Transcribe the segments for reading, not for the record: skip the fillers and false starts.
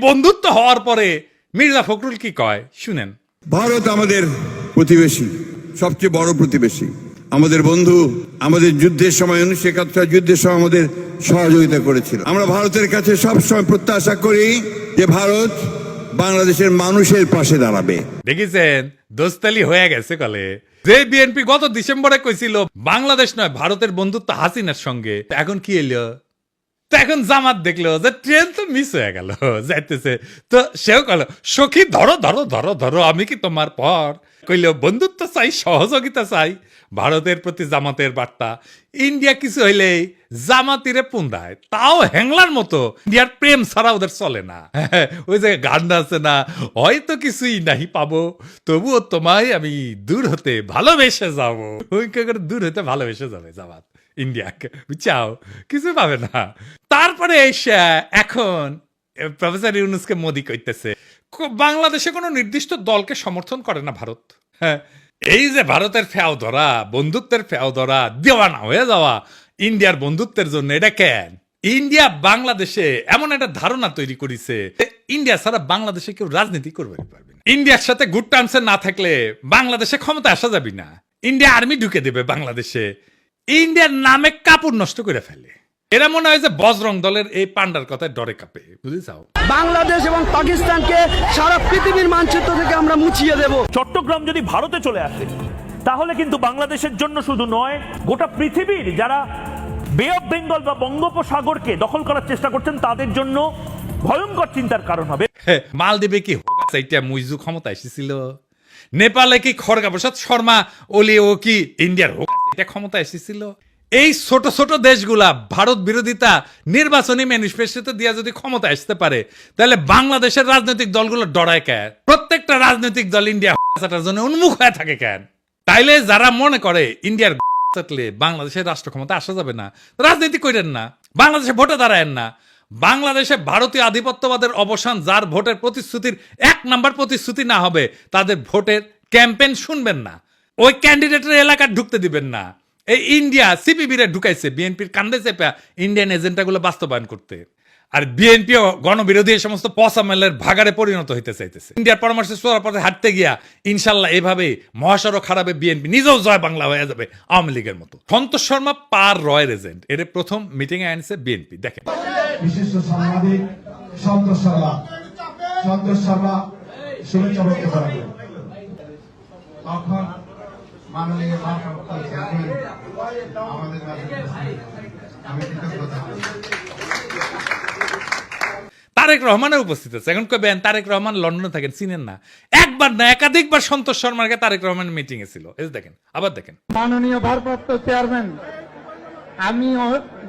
বন্ধুত্ব হওয়ার পরে মির্জা ফখরুল কি কয় শুনেন। ভারত আমাদের প্রতিবেশী, সবচেয়ে বড় প্রতিবেশী, আমাদের বন্ধু। আমাদের যুদ্ধের সময় 1971 যুদ্ধের সময় আমাদের সহযোগিতা করেছিল। আমরা ভারতের কাছে সবসময় প্রত্যাশা করি যে ভারত বাংলাদেশের মানুষের পাশে দাঁড়াবে। দেখেছেন দোস্তালি হয়ে গেছে কলে। যে বিএনপি গত ডিসেম্বরে কইছিল বাংলাদেশ নয় ভারতের বন্ধুত্ব হাসিনার সঙ্গে, এখন কি এলো? তো এখন জামাত দেখলো যে ট্রেন তো মিস হয়ে গেল, যাইতেছে তো সেও কল সখী ধরো ধরো ধরো ধরো আমি কি তোমার পর। কইল বন্ধুত্ব চাই, সহযোগিতা চাই। ভারতের প্রতি জামাতের বার্তা, ইন্ডিয়া কিছু হইলেই জামাতিরে পুন্দায়, তাও হ্যাংলার মতো। ইন্ডিয়ার প্রেম ছাড়া ওদের চলে না। ওই যে গান আছে না, হয়তো কিছুই নাহি পাবো তবুও তোমায় আমি দূর হতে ভালোবেসে যাবো। ওই করে দূর হতে ভালোবেসে যাবে জামাত ইন্ডিয়াকে, বুঝছাও? কিছু পাবে না। তারপরে এখন প্রফেসর ইউনূসকে মোদি কইতেছে বাংলাদেশে কোনো নির্দিষ্ট দলকে সমর্থন করে না ভারত। হ্যাঁ, এই যে ভারতের ফেও ধরা, বন্ধুত্বের ফেও ধরা, দেওয়ানা হয়ে যাওয়া ইন্ডিয়ার বন্ধুত্বের জন্য, এটা কেন? ইন্ডিয়া বাংলাদেশে এমন একটা ধারণা তৈরি করেছে ইন্ডিয়া ছাড়া বাংলাদেশে কেউ রাজনীতি করবে পারবে না। ইন্ডিয়ার সাথে গুড টার্মসে না থাকলে বাংলাদেশে ক্ষমতা আসা যাবে না। ইন্ডিয়া আর্মি ঢুকে দেবে বাংলাদেশে, ইন্ডিয়ার নামে কাপড় নষ্ট করে ফেলে। এরা মনে হয় যে বজরং দলের এই পান্ডার কথায় ডরে কাঁপে, বুঝেছাও? বাংলাদেশ এবং পাকিস্তানকে সারা পৃথিবীর মানচিত্র থেকে আমরা মুছিয়ে দেব। চট্টগ্রাম যদি ভারতে চলে আসে তাহলে কিন্তু বাংলাদেশের জন্য শুধু নয়, গোটা পৃথিবীর যারা বে অফ বেঙ্গল বা বঙ্গোপসাগরকে দখল করার চেষ্টা করছেন তাদের জন্য ভয়ঙ্কর চিন্তার কারণ হবে। মালদ্বীপে কি এইটা মুইজু ক্ষমতা এসেছিল? নেপালে কি খড়গা প্রসাদ শর্মা ওলি ও কি ইন্ডিয়ার এটা ক্ষমতা এসেছিল? এই ছোট ছোট দেশগুলা ভারত বিরোধিতা নির্বাচনী ম্যানিফেস্টোতে দিয়ে যদি ক্ষমতা আসতে পারে, তাহলে বাংলাদেশের রাজনৈতিক দলগুলো ডরায় কেন? প্রত্যেকটা রাজনৈতিক দল ইন্ডিয়া জন্য উন্মুখ হয়ে থাকে কেন? তাইলে যারা মনে করে ইন্ডিয়ার থাকলে বাংলাদেশের রাষ্ট্র ক্ষমতা আসা যাবে না, রাজনীতি করেন না, বাংলাদেশে ভোটে দাঁড়ায়েন না। বাংলাদেশে ভারতীয় আধিপত্যবাদের অবসান, যার ভোটের প্রতিশ্রুতির 1 নাম্বার প্রতিশ্রুতি না হবে, তাদের ভোটের ক্যাম্পেইন শুনবেন না, ওই ক্যান্ডিডেটের এলাকা ঢুকতে দিবেন না। এই ইন্ডিয়া সিপিবিরে ঢুকাইছে বিএনপির কান্দে চেপে ইন্ডিয়ান এজেন্ডাগুলো বাস্তবায়ন করতে। আর বিএনপি গণবিরোধী এই সমস্ত পসামেলের ভাগারে পরিণত হইতে চাইতেছে। ইন্ডিয়ার পরামর্শে সোয়ার পথে হাঁটতে গিয়া ইনশাল্লাহ এভাবে মহাসড়ক খারাপে বিএনপি নিজেও জয় বাংলা হয়ে যাবে আওয়ামী লীগের মতো। সন্তোষ শর্মা পার রয়ের এজেন্ট, এর প্রথম মিটিং এ আনছে বিএনপি। দেখেন বিশিষ্ট সাংবাদিক সন্তোষ শর্মা শুভেচ্ছা ব্যক্ত করেন। তখন মাননীয় ভারপ্রাপ্ত চেয়ারম্যান আমাদের আমি কৃতজ্ঞতা। তারেক রহমানের উপস্থিত আছে। এখন কবেন তারেক রহমান লন্ডনে থাকেন, চিনেন না? একবার না একাধিকবার সন্তোষ শর্মাকে তারেক রহমান মিটিং এ ছিল। এই দেখেন, আবার দেখেন। মাননীয় ভারপ্রাপ্ত চেয়ারম্যান, আমি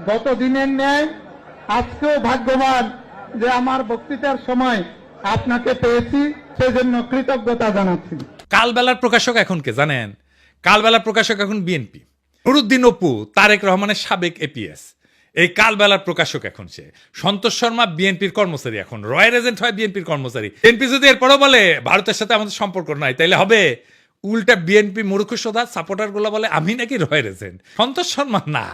গত দিনের ন্যায় আজকেও ভাগ্যবান যে আমার বক্তৃতার সময় আপনাকে পেয়েছি, সেজন্য কৃতজ্ঞতা জানাচ্ছি। কালবেলার প্রকাশক এখন কে জানেন? কালবেলার প্রকাশক এখন বিএনপি। নুরুদ্দিন অপু তারেক রহমানের সাবেক এপিএস, এই কালবেলার প্রকাশক এখন সে। সন্তোষ শর্মা বিএনপির কর্মচারী, এখন রয়ের এজেন্ট হয় বিএনপির কর্মচারী। বিএনপি যদি এরপরও বলে ভারতের সাথে আমাদের সম্পর্ক নাই, তাইলে হবে উল্টা বিএনপি মূর্খসোদা সাপোর্টার গুলো বলে আমি নাকি রয়ের এজেন্ট। সন্তোষ শর্মা না,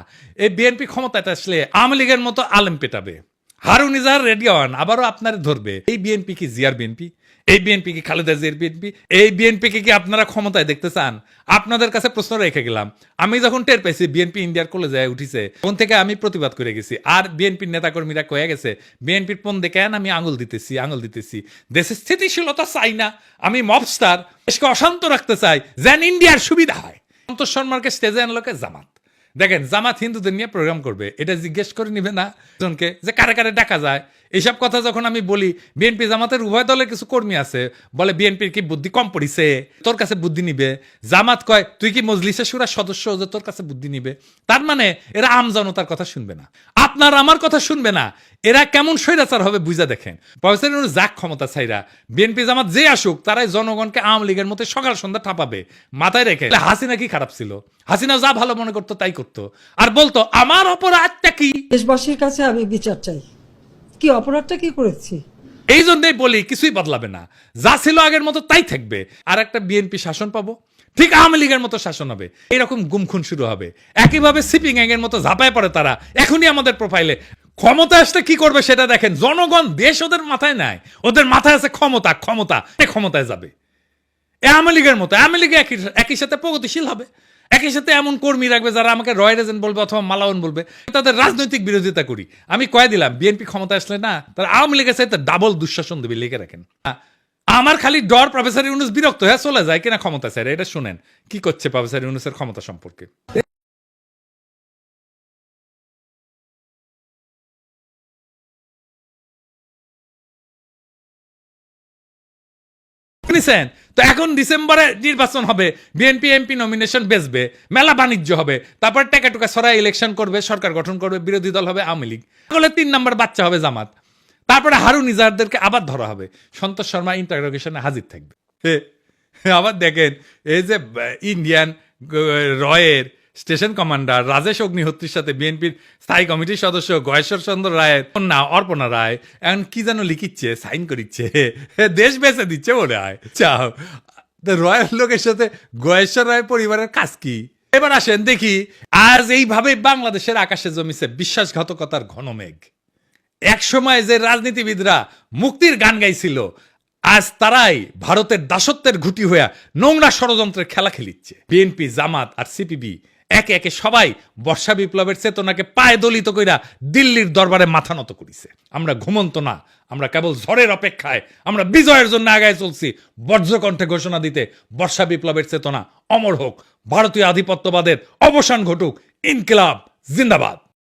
এই বিএনপি ক্ষমতাটা আসলে আওয়ামী লীগের মতো আলেম পেটাবে। হারুন ইজাহার রেডি হন, আবারও আপনার ধরবে। এই বিএনপি কি জিয়ার বিএনপি? এই বিএনপি কি খালেদা জিয়ার বিএনপি? এই বিএনপি কি আপনারা ক্ষমতায় দেখতে চান? আপনাদের কাছে প্রশ্ন রেখে গেলাম। আমি যখন টের পাইছি বিএনপি ইন্ডিয়ার কলেজে উঠিছে, তখন থেকে আমি প্রতিবাদ করে গেছি। আর বিএনপির নেতাকর্মীরা কয়ে গেছে বিএনপির পণ দেখে আমি আঙুল দিতেছি। দেশের স্থিতিশীলতা চাই না, আমি মবস্টার, দেশকে অশান্ত রাখতে চাই, যেন ইন্ডিয়ার সুবিধা হয়। সন্তোষ শর্মাকে স্টেজে আনলোকে জামাত। দেখেন জামাত হিন্দুদের নিয়ে প্রোগ্রাম করবে, এটা জিজ্ঞেস করে নিবে না জনকে যে কারে কারে ডাকা যায়? এইসব কথা যখন আমি বলি, বিএনপি জামাতের উভয় দলের কিছু কর্মী আছে বলে বিএনপির কি বুদ্ধি কম পড়িছে, তোর কাছে বুদ্ধি নিবে। জামাত কয় তুই কি মজলিসে শুরার সদস্য, যে তোর কাছে বুদ্ধি নিবে। তার মানে এরা আম জনতার কথা শুনবে না, আপনার আমার কথা শুনবে না। এরা কেমন স্বৈরাচার হবে বুঝা দেখেন। প্রফেসর ইউনূস যাক ক্ষমতা ছাইরা, বিএনপি জামাত যে আসুক তারাই জনগণকে আওয়ামী লীগের মতো সকাল সন্ধ্যা ঠাপাবে। মাথায় রেখে হাসিনা কি খারাপ ছিল? হাসিনা যা ভালো মনে করতো তাই করতো, আর বলতো আমার অপরাধটা কি? দেশবাসীর কাছে আমি বিচার চাই, কি অপরাধটা কি করেছি। এই জন্যই বলি কিছুই বদলাবে না, যা ছিল আগের মতো তাই থাকবে। আর একটা বিএনপি শাসন পাবো, ঠিক আওয়ামী লীগের মতো শাসন হবে। এরকম গুমখুন শুরু হবে, একইভাবে সিপিং গ্যাংয়ের মতো ঝাঁপায় পড়ে তারা। এখনই আমাদের প্রোফাইলে ক্ষমতা আসলে কি করবে সেটা দেখেন। জনগণ দেশ ওদের মাথায় নাই, ওদের মাথায় আছে ক্ষমতা। ক্ষমতায় যাবে আওয়ামী লীগের মতো। আওয়ামী লীগ একই সাথে প্রগতিশীল হবে, একই সাথে এমন কর্মী রাখবে যারা আমাকে রয়্যাল এজেন্ট বলবে অথবা মালাউন বলবে, তাদের রাজনৈতিক বিরোধিতা করি। আমি কয়ে দিলাম বিএনপি ক্ষমতা আসলে না, তারা আওয়ামী লীগের সাথে ডাবল দুঃশাসন দেবে, লিখে রাখেন। আমার খালি ডর প্রফেসর ইউনূস বিরক্ত হয়ে চলে যায় কিনা ক্ষমতা স্যার। এটা শুনেন কি করছে প্রফেসর ইউনূসের ক্ষমতা সম্পর্কে। তো এখন ডিসেম্বরে নির্বাচন হবে, বিএনপি এমপি নমিনেশন বেচবে, মেলা বাণিজ্য হবে, তারপর টাকা টুকা ছড়াই ইলেকশন করবে, সরকার গঠন করবে, বিরোধী দল হবে আওয়ামী লীগ, তাহলে 3 নম্বর বাচ্চা হবে জামাত। তারপরে হারুন ইজাহারদেরকে আবার ধরা হবে, সন্তোষ শর্মা ইন্টারোগেশনে হাজির থাকবে। আবার দেখেন এই যে ইন্ডিয়ান রয়ের স্টেশন কমান্ডার রাজেশ অগ্নিহোত্রীর সাথে বিএনপির স্থায়ী কমিটির সদস্য গয়েশ্বর চন্দ্র রায়ের কন্যা অর্পণা রায় এখন কি যেন লিখিচ্ছে, সাইন করিচ্ছে, দেশ বেঁচে দিচ্ছে মনে হয়। চাও রয়ের লোকের সাথে গয়েশ্বর রায় পরিবারের কাজ কি? এবার আসেন দেখি, আজ এইভাবে বাংলাদেশের আকাশে জমিছে বিশ্বাসঘাতকতার ঘন মেঘ। এক সময় যে রাজনীতিবিদরা মুক্তির গান গাইছিল, আজ তারাই ভারতের দাসত্বের ঘুঁটি হইয়া নোংরা ষড়যন্ত্রের খেলা খেলিচ্ছে। বিএনপি, জামাত আর সিপিবি একে একে সবাই বর্ষা বিপ্লবের চেতনাকে পায়ে দলিত কইরা দিল্লির দরবারে মাথা নত করিছে। আমরা ঘুমন্ত না, আমরা কেবল ঝড়ের অপেক্ষায়, আমরা বিজয়ের জন্য আগায় চলছি। বজ্রকণ্ঠে ঘোষণা দিতে বর্ষা বিপ্লবের চেতনা অমর হোক, ভারতীয় আধিপত্যবাদের অবসান ঘটুক, ইনকিলাব জিন্দাবাদ।